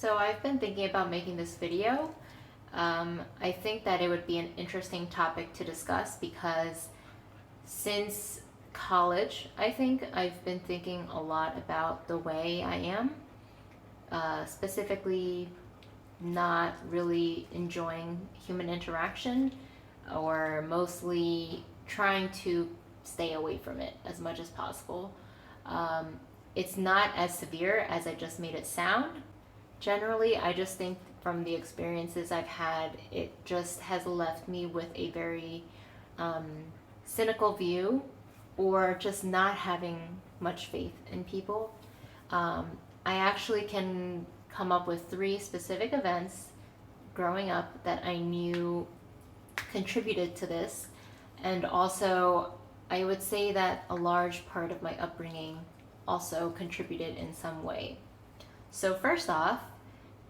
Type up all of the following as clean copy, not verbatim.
So I've been thinking about making this video. I think that it would be an interesting topic to discuss because since college, I think I've been thinking a lot about the way I am, specifically not really enjoying human interaction or mostly trying to stay away from it as much as possible. It's not as severe as I just made it sound. Generally, I just think from the experiences I've had, it just has left me with a very um, cynical view or just not having much faith in people. I actually can come up with 3 specific events growing up that I knew contributed to this. And also, I would say that a large part of my upbringing also contributed in some way. So first off,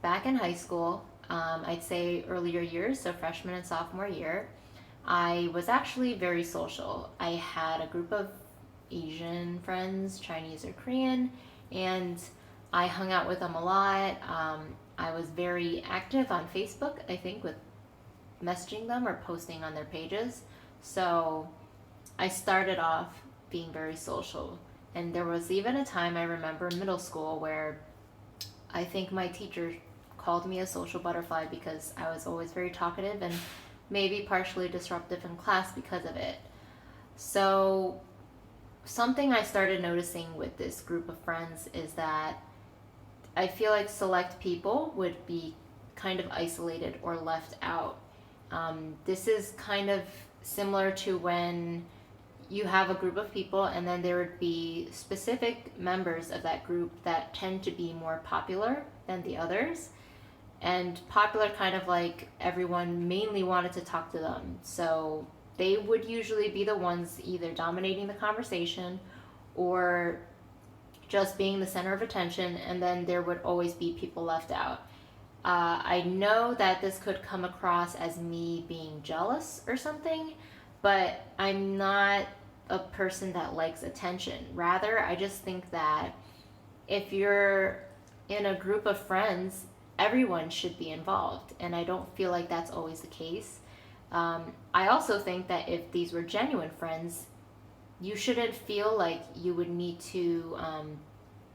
back in high school, I'd say earlier years, so freshman and sophomore year, I was actually very social. I had a group of Asian friends, Chinese or Korean, and I hung out with them a lot. I was very active on Facebook, I think, with messaging them or posting on their pages. So I started off being very social. And there was even a time I remember in middle school where I think my teacher called me a social butterfly because I was always very talkative and maybe partially disruptive in class because of it. So something I started noticing with this group of friends is that I feel like select people would be kind of isolated or left out. This is kind of similar to when you have a group of people and then there would be specific members of that group that tend to be more popular than the others. And popular kind of like everyone mainly wanted to talk to them. So they would usually be the ones either dominating the conversation or just being the center of attention, and then there would always be people left out. I know that this could come across as me being jealous or something, but I'm not a person that likes attention. Rather, I just think that if you're in a group of friends, everyone should be involved, and I don't feel like that's always the case. I also think that if these were genuine friends, you shouldn't feel like you would need to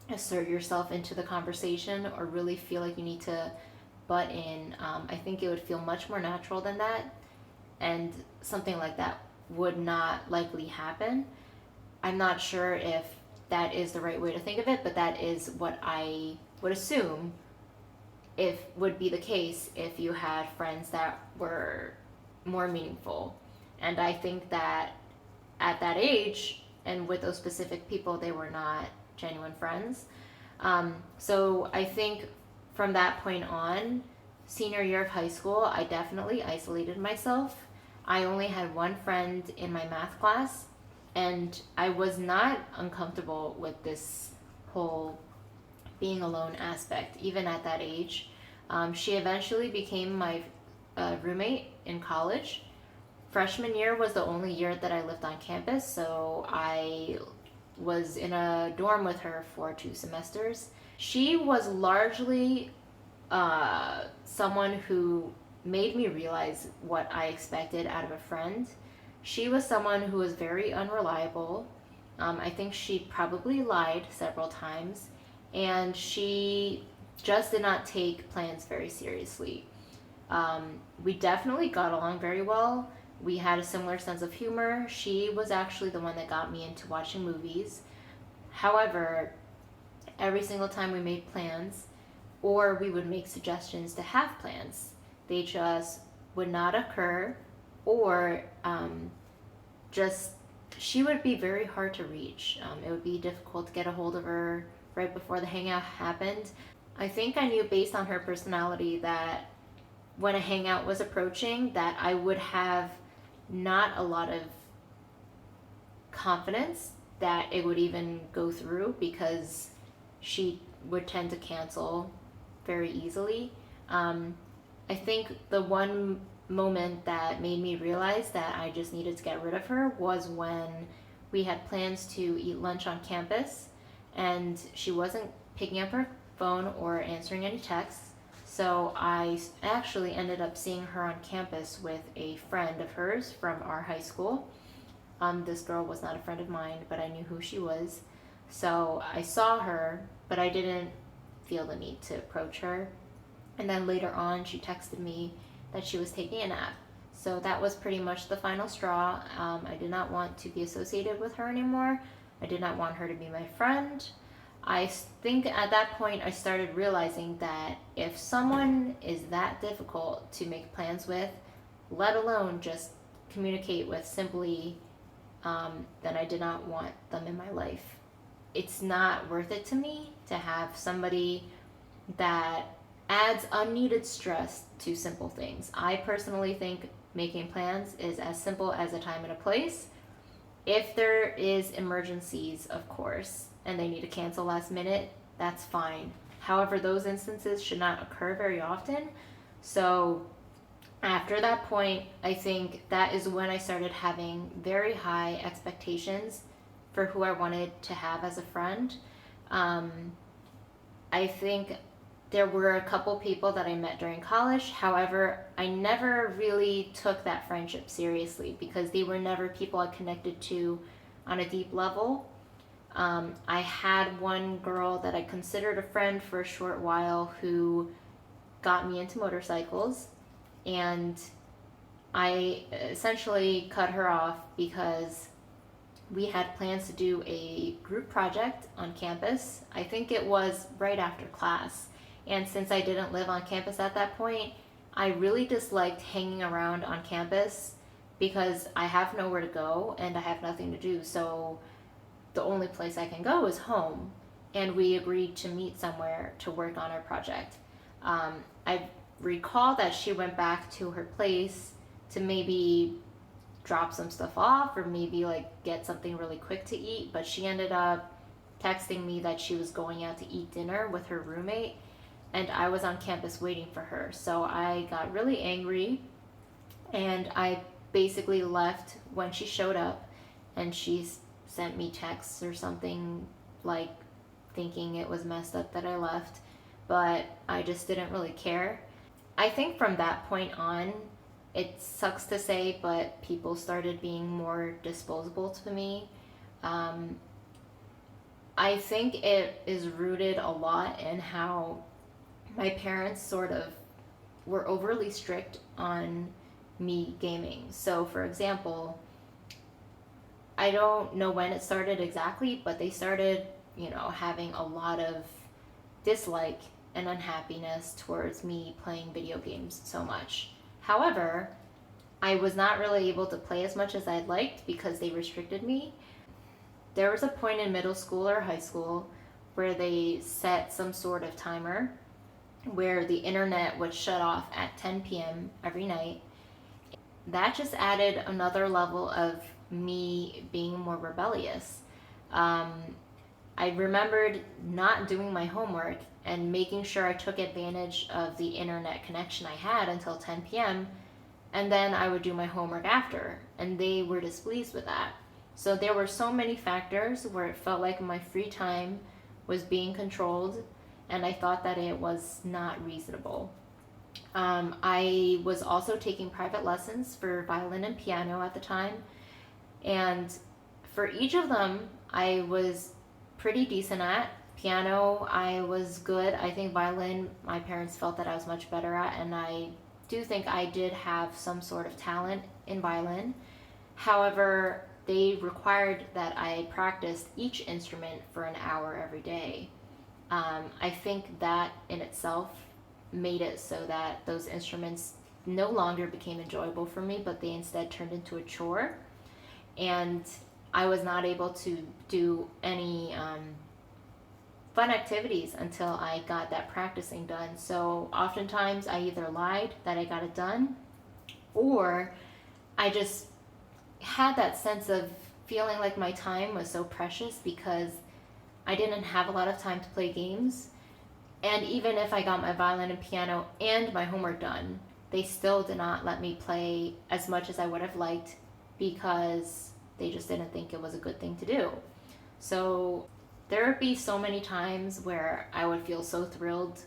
assert yourself into the conversation or really feel like you need to butt in. I think it would feel much more natural than that, and something like that would not likely happen. I'm not sure if that is the right way to think of it, but that is what I would assume if would be the case if you had friends that were more meaningful. And I think that at that age and with those specific people, they were not genuine friends. So I think from that point on, senior year of high school, I definitely isolated myself. I only had one friend in my math class, and I was not uncomfortable with this whole being alone aspect, even at that age. She eventually became my roommate in college. Freshman year was the only year that I lived on campus, so I was in a dorm with her for 2 semesters. She was largely someone who made me realize what I expected out of a friend. She was someone who was very unreliable. I think she probably lied several times, and she just did not take plans very seriously. We definitely got along very well. We had a similar sense of humor. She was actually the one that got me into watching movies. However, every single time we made plans, or we would make suggestions to have plans, they just would not occur, or just she would be very hard to reach. It would be difficult to get a hold of her right before the hangout happened. I think I knew based on her personality that when a hangout was approaching that I would have not a lot of confidence that it would even go through because she would tend to cancel very easily. I think the one moment that made me realize that I just needed to get rid of her was when we had plans to eat lunch on campus and she wasn't picking up her phone or answering any texts. So I actually ended up seeing her on campus with a friend of hers from our high school. This girl was not a friend of mine, but I knew who she was. So I saw her, but I didn't feel the need to approach her. And then later on, she texted me that she was taking a nap. So that was pretty much the final straw. I did not want to be associated with her anymore. I did not want her to be my friend. I think at that point I started realizing that if someone is that difficult to make plans with, let alone just communicate with simply, then I did not want them in my life. It's not worth it to me to have somebody that adds unneeded stress to simple things. I personally think making plans is as simple as a time and a place. If there is emergencies, of course, and they need to cancel last minute, that's fine. However, those instances should not occur very often. So after that point, I think that is when I started having very high expectations for who I wanted to have as a friend. I think there were a couple people that I met during college. However, I never really took that friendship seriously because they were never people I connected to on a deep level. I had one girl that I considered a friend for a short while who got me into motorcycles, and I essentially cut her off because we had plans to do a group project on campus. I think it was right after class. And since I didn't live on campus at that point, I really disliked hanging around on campus because I have nowhere to go and I have nothing to do. So the only place I can go is home. And we agreed to meet somewhere to work on our project. I recall that she went back to her place to maybe drop some stuff off or maybe like get something really quick to eat, but she ended up texting me that she was going out to eat dinner with her roommate, and I was on campus waiting for her. So I got really angry and I basically left when she showed up, and she sent me texts or something like thinking it was messed up that I left, but I just didn't really care. I think from that point on, it sucks to say, but people started being more disposable to me. I think it is rooted a lot in how my parents sort of were overly strict on me gaming. So, for example, I don't know when it started exactly, but they started, having a lot of dislike and unhappiness towards me playing video games so much. However, I was not really able to play as much as I'd liked because they restricted me. There was a point in middle school or high school where they set some sort of timer where the internet would shut off at 10 p.m. every night. That just added another level of me being more rebellious. I remembered not doing my homework and making sure I took advantage of the internet connection I had until 10 p.m. and then I would do my homework after, and they were displeased with that. So there were so many factors where it felt like my free time was being controlled, and I thought that it was not reasonable. I was also taking private lessons for violin and piano at the time, and for each of them, I was pretty decent at. Piano, I was good. I think violin, my parents felt that I was much better at, and I do think I did have some sort of talent in violin. However, they required that I practiced each instrument for an hour every day. I think that in itself made it so that those instruments no longer became enjoyable for me, but they instead turned into a chore. And I was not able to do any fun activities until I got that practicing done. So oftentimes I either lied that I got it done, or I just had that sense of feeling like my time was so precious because I didn't have a lot of time to play games. And even if I got my violin and piano and my homework done, they still did not let me play as much as I would have liked because they just didn't think it was a good thing to do. So there would be so many times where I would feel so thrilled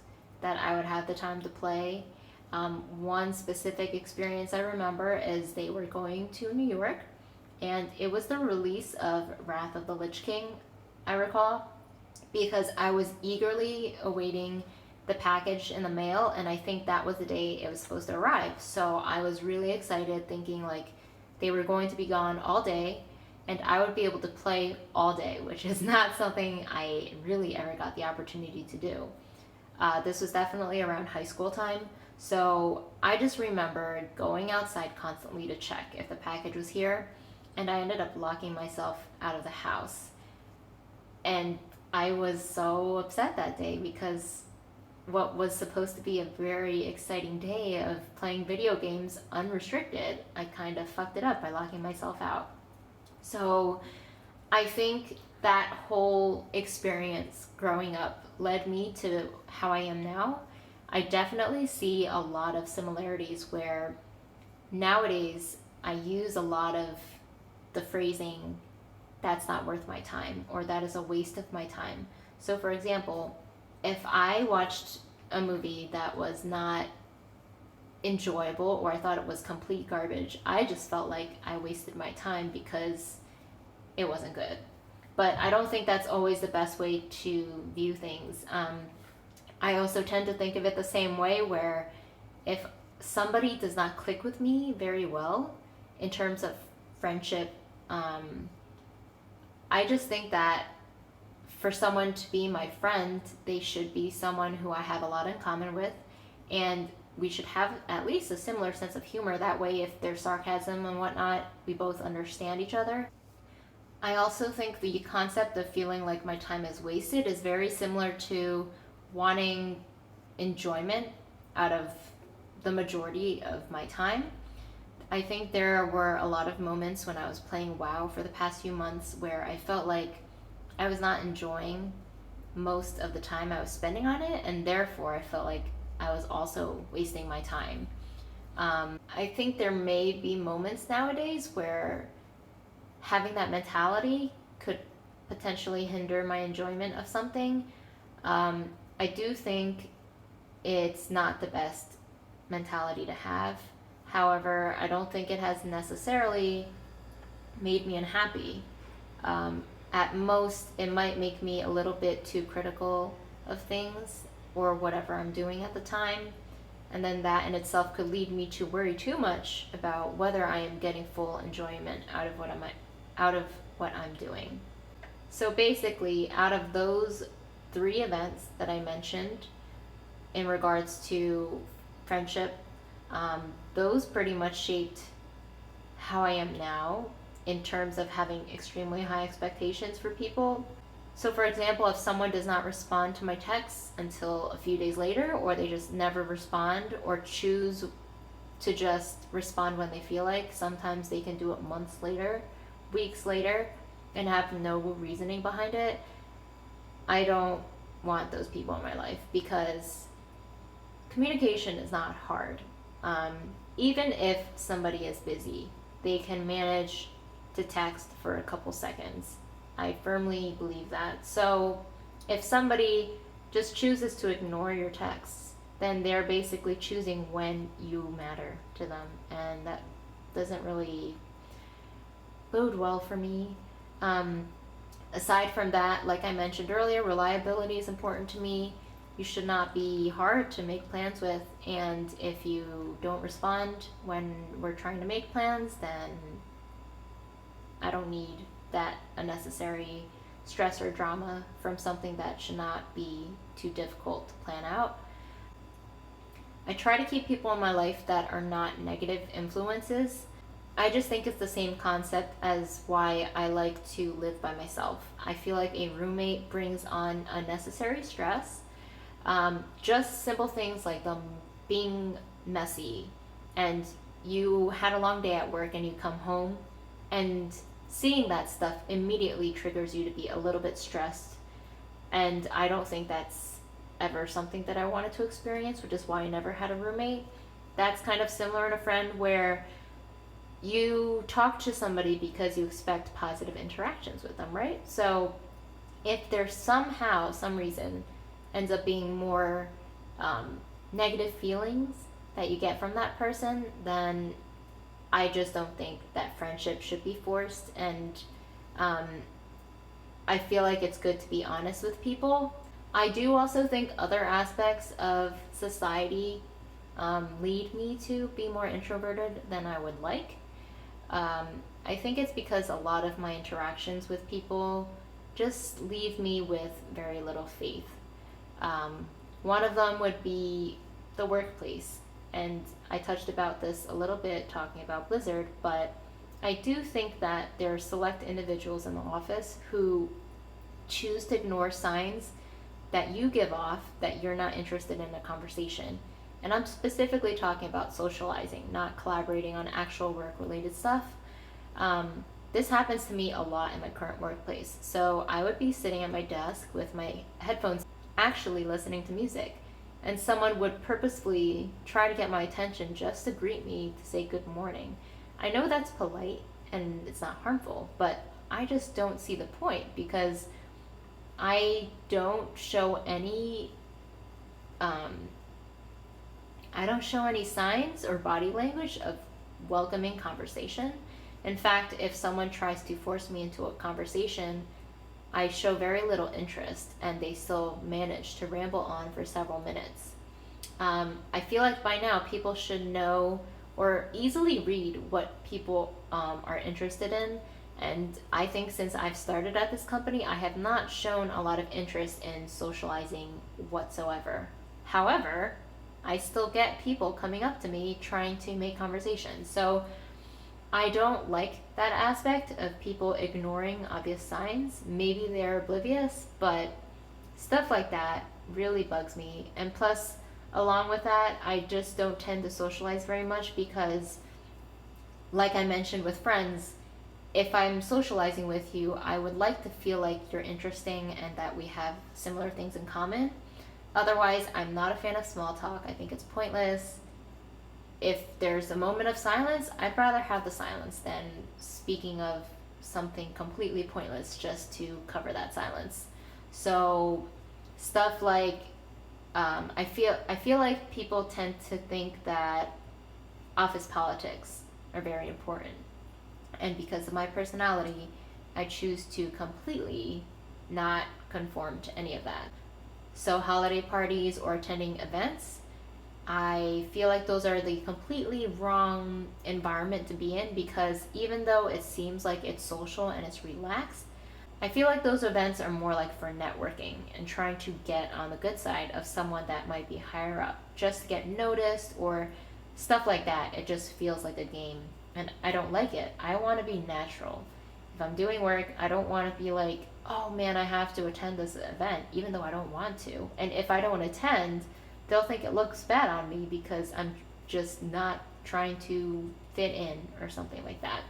that I would have the time to play. One specific experience I remember is they were going to New York, and it was the release of Wrath of the Lich King, I recall, because I was eagerly awaiting the package in the mail, and I think that was the day it was supposed to arrive. So I was really excited, thinking like they were going to be gone all day, and I would be able to play all day, which is not something I really ever got the opportunity to do. This was definitely around high school time, so I just remembered going outside constantly to check if the package was here, and I ended up locking myself out of the house. And I was so upset that day because what was supposed to be a very exciting day of playing video games unrestricted, I kind of fucked it up by locking myself out. So I think that whole experience growing up led me to how I am now. I definitely see a lot of similarities where nowadays I use a lot of the phrasing, that's not worth my time, or that is a waste of my time. So for example, if I watched a movie that was not enjoyable or I thought it was complete garbage, I just felt like I wasted my time because it wasn't good. But I don't think that's always the best way to view things. I also tend to think of it the same way, where if somebody does not click with me very well in terms of friendship, I just think that for someone to be my friend, they should be someone who I have a lot in common with, and we should have at least a similar sense of humor. That way, if there's sarcasm and whatnot, we both understand each other. I also think the concept of feeling like my time is wasted is very similar to wanting enjoyment out of the majority of my time. I think there were a lot of moments when I was playing WoW for the past few months where I felt like I was not enjoying most of the time I was spending on it, and therefore I felt like I was also wasting my time. I think there may be moments nowadays where having that mentality could potentially hinder my enjoyment of something. I do think it's not the best mentality to have. However, I don't think it has necessarily made me unhappy. At most, it might make me a little bit too critical of things or whatever I'm doing at the time. And then that in itself could lead me to worry too much about whether I am getting full enjoyment out of what I'm doing. So basically, out of those 3 events that I mentioned in regards to friendship, those pretty much shaped how I am now in terms of having extremely high expectations for people. So for example, if someone does not respond to my texts until a few days later, or they just never respond, or choose to just respond when they feel like, sometimes they can do it months later, weeks later, and have no reasoning behind it, I don't want those people in my life, because communication is not hard. Even if somebody is busy, they can manage to text for a couple seconds. I firmly believe that. So if somebody just chooses to ignore your texts, then they're basically choosing when you matter to them, and that doesn't really bode well for me. Aside from that, like I mentioned earlier, reliability is important to me. You should not be hard to make plans with, and if you don't respond when we're trying to make plans, then I don't need that unnecessary stress or drama from something that should not be too difficult to plan out. I try to keep people in my life that are not negative influences. I just think it's the same concept as why I like to live by myself. I feel like a roommate brings on unnecessary stress. Just simple things like them being messy, and you had a long day at work and you come home, and seeing that stuff immediately triggers you to be a little bit stressed. And I don't think that's ever something that I wanted to experience, which is why I never had a roommate. That's kind of similar to a friend, where you talk to somebody because you expect positive interactions with them, right? So if there's somehow, some reason, ends up being more negative feelings that you get from that person, then I just don't think that friendship should be forced. And um, I feel like it's good to be honest with people. I do also think other aspects of society lead me to be more introverted than I would like. Um, I think it's because a lot of my interactions with people just leave me with very little faith. Um, One of them would be the workplace, and I touched about this a little bit talking about Blizzard, but I do think that there are select individuals in the office who choose to ignore signs that you give off that you're not interested in a conversation. And I'm specifically talking about socializing, not collaborating on actual work related stuff. This happens to me a lot in my current workplace. So I would be sitting at my desk with my headphones, actually listening to music, and someone would purposefully try to get my attention just to greet me to say good morning. I know that's polite and it's not harmful, but I just don't see the point because I don't show any um, I don't show any signs or body language of welcoming conversation. In fact, if someone tries to force me into a conversation, I show very little interest and they still manage to ramble on for several minutes. I feel like by now people should know or easily read what people are interested in. And I think since I've started at this company, I have not shown a lot of interest in socializing whatsoever. However, I still get people coming up to me trying to make conversation. So I don't like that aspect of people ignoring obvious signs. Maybe they're oblivious, but stuff like that really bugs me. And plus, along with that, I just don't tend to socialize very much because, like I mentioned with friends, if I'm socializing with you, I would like to feel like you're interesting and that we have similar things in common. Otherwise, I'm not a fan of small talk. I think it's pointless. If there's a moment of silence, I'd rather have the silence than speaking of something completely pointless just to cover that silence. So stuff like I feel like people tend to think that office politics are very important, and because of my personality, I choose to completely not conform to any of that. So holiday parties or attending events, I feel like those are the completely wrong environment to be in because even though it seems like it's social and it's relaxed, I feel like those events are more like for networking and trying to get on the good side of someone that might be higher up just to get noticed or stuff like that. It just feels like a game and I don't like it. I want to be natural. If I'm doing work, I don't want to be like, oh man, I have to attend this event even though I don't want to. And if I don't attend, they'll think it looks bad on me because I'm just not trying to fit in or something like that.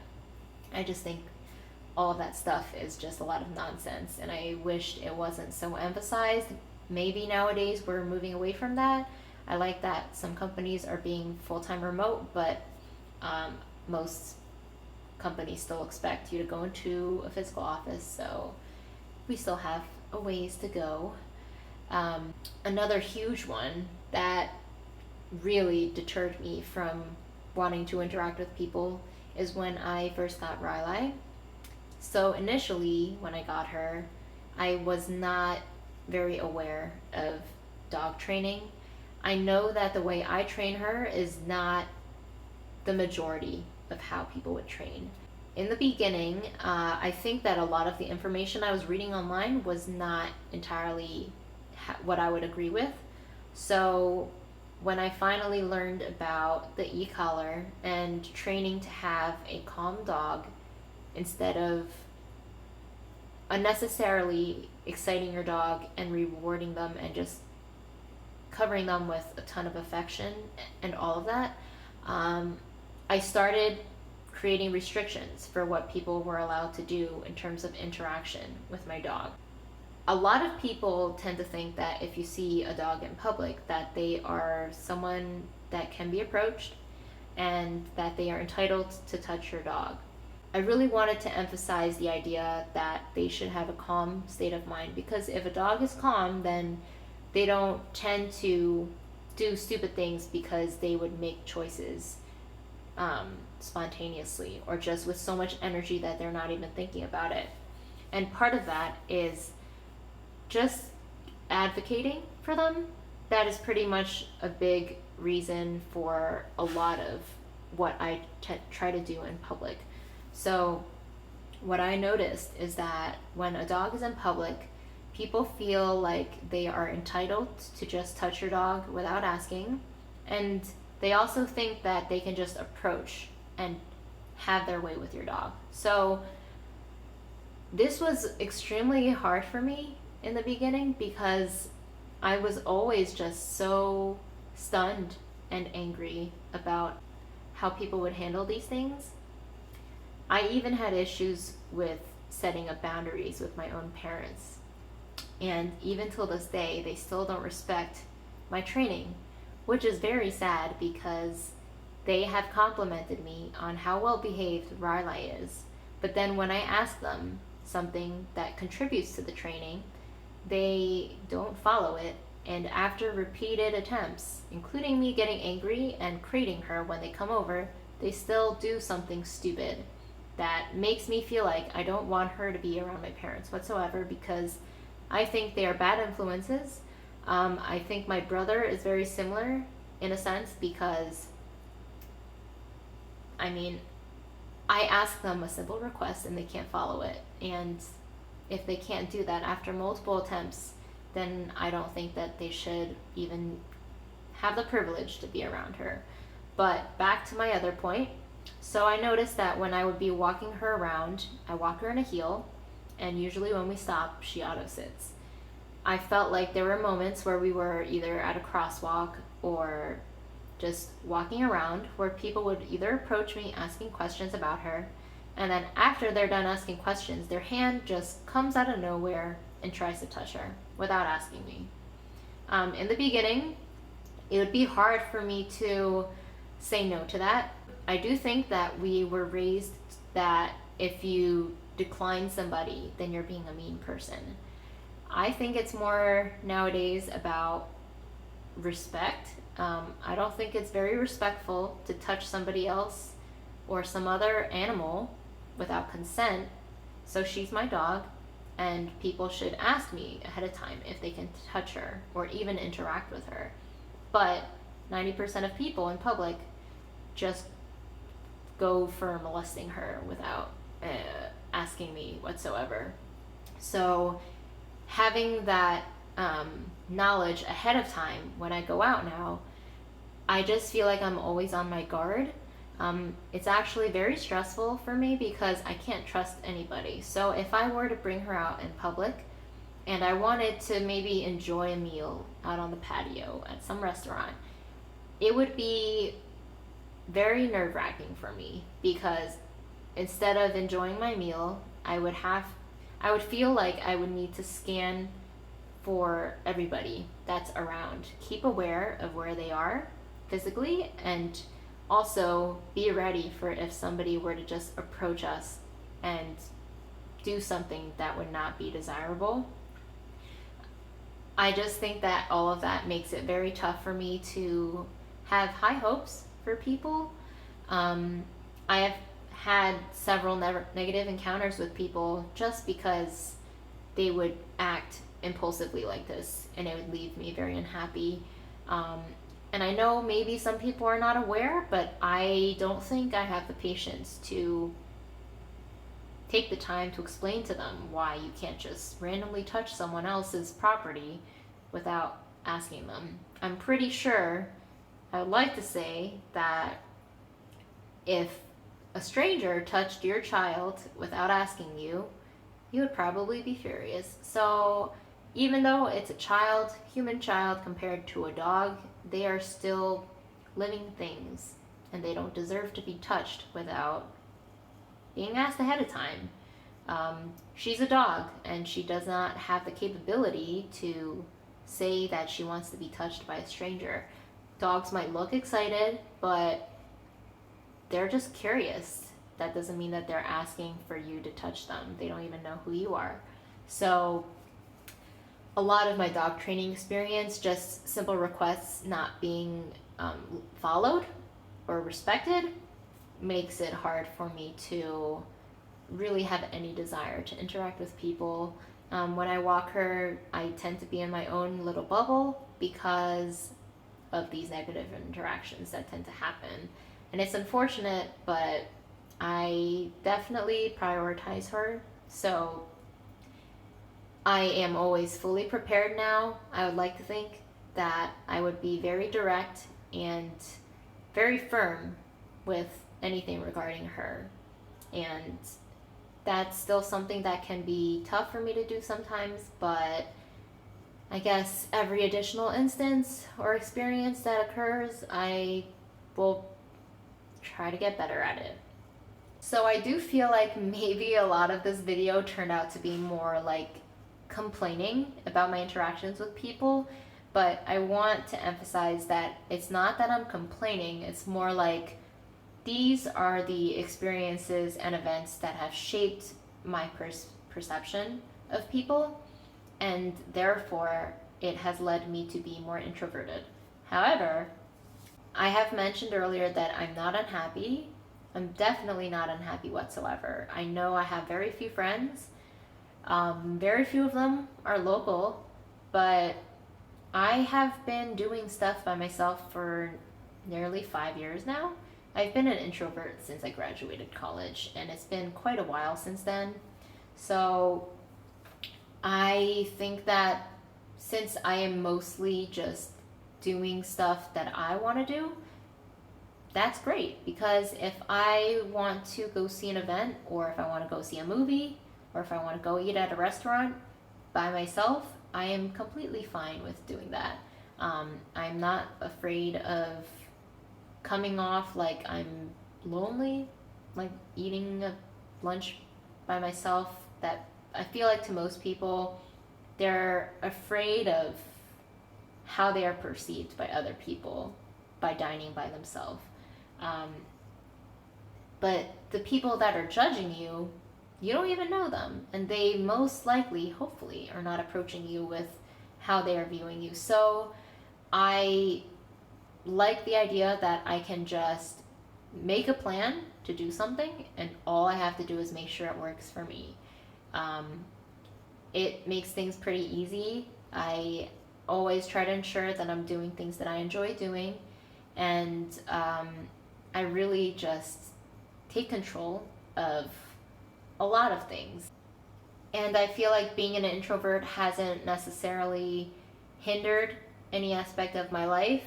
I just think all of that stuff is just a lot of nonsense and I wished it wasn't so emphasized. Maybe nowadays we're moving away from that. I like that some companies are being full-time remote, but most companies still expect you to go into a physical office, so we still have a ways to go. Another huge one that really deterred me from wanting to interact with people is when I first got Rylai. So initially, when I got her, I was not very aware of dog training. I know that the way I train her is not the majority of how people would train. In the beginning, I think that a lot of the information I was reading online was not entirely what I would agree with. So when I finally learned about the e-collar and training to have a calm dog instead of unnecessarily exciting your dog and rewarding them and just covering them with a ton of affection and all of that, I started creating restrictions for what people were allowed to do in terms of interaction with my dog. A lot of people tend to think that if you see a dog in public that they are someone that can be approached and that they are entitled to touch your dog. I really wanted to emphasize the idea that they should have a calm state of mind because if a dog is calm, then they don't tend to do stupid things because they would make choices spontaneously or just with so much energy that they're not even thinking about it. And part of that is just advocating for them. That is pretty much a big reason for a lot of what I try to do in public. So what I noticed is that when a dog is in public, people feel like they are entitled to just touch your dog without asking, and they also think that they can just approach and have their way with your dog. So this was extremely hard for me in the beginning because I was always just so stunned and angry about how people would handle these things. I even had issues with setting up boundaries with my own parents. And even till this day, they still don't respect my training, which is very sad because they have complimented me on how well behaved Rylai is. But then when I ask them something that contributes to the training, they don't follow it. And after repeated attempts, including me getting angry and crating her when they come over, they still do something stupid that makes me feel like I don't want her to be around my parents whatsoever because I think they are bad influences. I think my brother is very similar in a sense because, I mean, I ask them a simple request and they can't follow it. And if they can't do that after multiple attempts, then I don't think that they should even have the privilege to be around her. But back to my other point. So I noticed that when I would be walking her around, I walk her in a heel, and usually when we stop, she auto sits. I felt like there were moments where we were either at a crosswalk or just walking around where people would either approach me asking questions about her, and then after they're done asking questions, their hand just comes out of nowhere and tries to touch her without asking me. In the beginning, it would be hard for me to say no to that. I do think that we were raised that if you decline somebody, then you're being a mean person. I think it's more nowadays about respect. I don't think it's very respectful to touch somebody else or some other animal without consent. So she's my dog, and people should ask me ahead of time if they can touch her or even interact with her. But 90% of people in public just go for molesting her without asking me whatsoever. So having that knowledge ahead of time when I go out now, I just feel like I'm always on my guard. It's actually very stressful for me because I can't trust anybody. So if I were to bring her out in public and I wanted to maybe enjoy a meal out on the patio at some restaurant, it would be very nerve-wracking for me because instead of enjoying my meal, I would feel like I would need to scan for everybody that's around, keep aware of where they are physically, and also be ready for if somebody were to just approach us and do something that would not be desirable. I just think that all of that makes it very tough for me to have high hopes for people. I have had several negative encounters with people just because they would act impulsively like this, and it would leave me very unhappy. And I know maybe some people are not aware, but I don't think I have the patience to take the time to explain to them why you can't just randomly touch someone else's property without asking them. I'm pretty sure, I would like to say that if a stranger touched your child without asking you, you would probably be furious. So even though it's a child, human child compared to a dog, they are still living things and they don't deserve to be touched without being asked ahead of time. She's a dog and she does not have the capability to say that she wants to be touched by a stranger. Dogs might look excited, but they're just curious. That doesn't mean that they're asking for you to touch them. They don't even know who you are. So a lot of my dog training experience, just simple requests not being followed or respected, makes it hard for me to really have any desire to interact with people. When I walk her, I tend to be in my own little bubble because of these negative interactions that tend to happen. And it's unfortunate, but I definitely prioritize her. So I am always fully prepared now. I would like to think that I would be very direct and very firm with anything regarding her. And that's still something that can be tough for me to do sometimes, but I guess every additional instance or experience that occurs, I will try to get better at it. So I do feel like maybe a lot of this video turned out to be more like complaining about my interactions with people, but I want to emphasize that it's not that I'm complaining, it's more like these are the experiences and events that have shaped my perception of people, and therefore it has led me to be more introverted. However, I have mentioned earlier that I'm not unhappy. I'm definitely not unhappy whatsoever. I know I have very few friends. Very few of them are local, but I have been doing stuff by myself for nearly 5 years now. I've been an introvert since I graduated college, and it's been quite a while since then. So I think that since I am mostly just doing stuff that I want to do, that's great, because if I want to go see an event, or if I want to go see a movie, or if I want to go eat at a restaurant by myself, I am completely fine with doing that. I'm not afraid of coming off like I'm lonely, like eating a lunch by myself. That I feel like to most people, they're afraid of how they are perceived by other people by dining by themselves. But the people that are judging you, you don't even know them, and they most likely, hopefully, are not approaching you with how they are viewing you. So I like the idea that I can just make a plan to do something, and all I have to do is make sure it works for me. It makes things pretty easy. I always try to ensure that I'm doing things that I enjoy doing, and I really just take control of a lot of things. And I feel like being an introvert hasn't necessarily hindered any aspect of my life.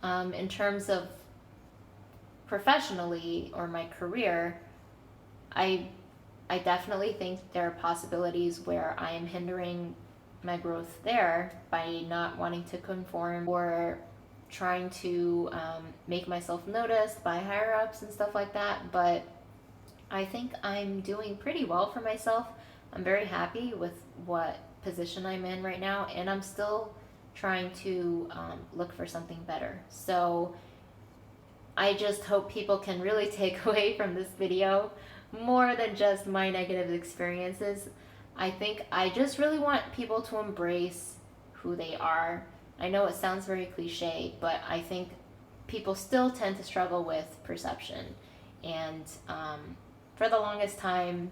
In terms of professionally or my career, I definitely think there are possibilities where I am hindering my growth there by not wanting to conform or trying to make myself noticed by higher ups and stuff like that. But I think I'm doing pretty well for myself. I'm very happy with what position I'm in right now, and I'm still trying to look for something better. So I just hope people can really take away from this video more than just my negative experiences. I think I just really want people to embrace who they are. I know it sounds very cliche, but I think people still tend to struggle with perception. And for the longest time,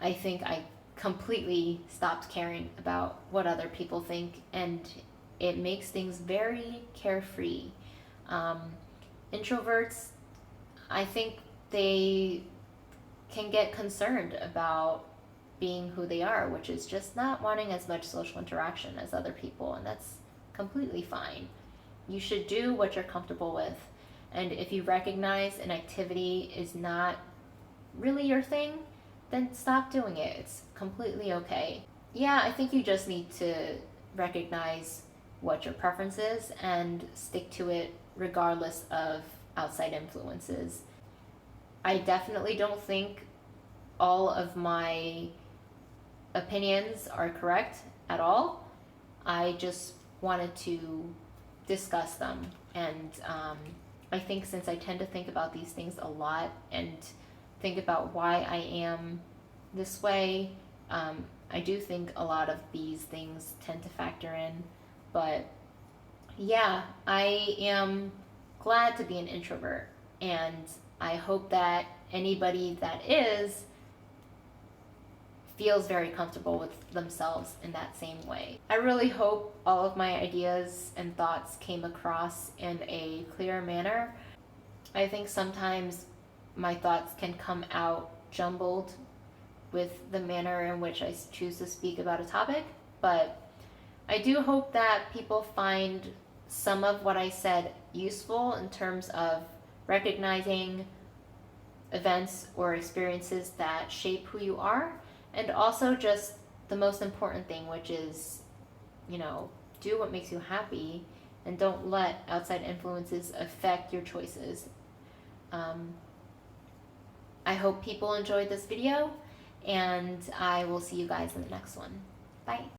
I think I completely stopped caring about what other people think, and it makes things very carefree. Introverts, I think they can get concerned about being who they are, which is just not wanting as much social interaction as other people, and that's completely fine. You should do what you're comfortable with, and if you recognize an activity is not really your thing, then stop doing it. It's completely okay. Yeah, I think you just need to recognize what your preference is and stick to it regardless of outside influences. I definitely don't think all of my opinions are correct at all. I just wanted to discuss them, and I think since I tend to think about these things a lot and think about why I am this way, I do think a lot of these things tend to factor in. But yeah, I am glad to be an introvert, and I hope that anybody that is feels very comfortable with themselves in that same way. I really hope all of my ideas and thoughts came across in a clear manner. I think sometimes my thoughts can come out jumbled with the manner in which I choose to speak about a topic, but I do hope that people find some of what I said useful in terms of recognizing events or experiences that shape who you are, and also just the most important thing, which is, do what makes you happy and don't let outside influences affect your choices. I hope people enjoyed this video, and I will see you guys in the next one. Bye.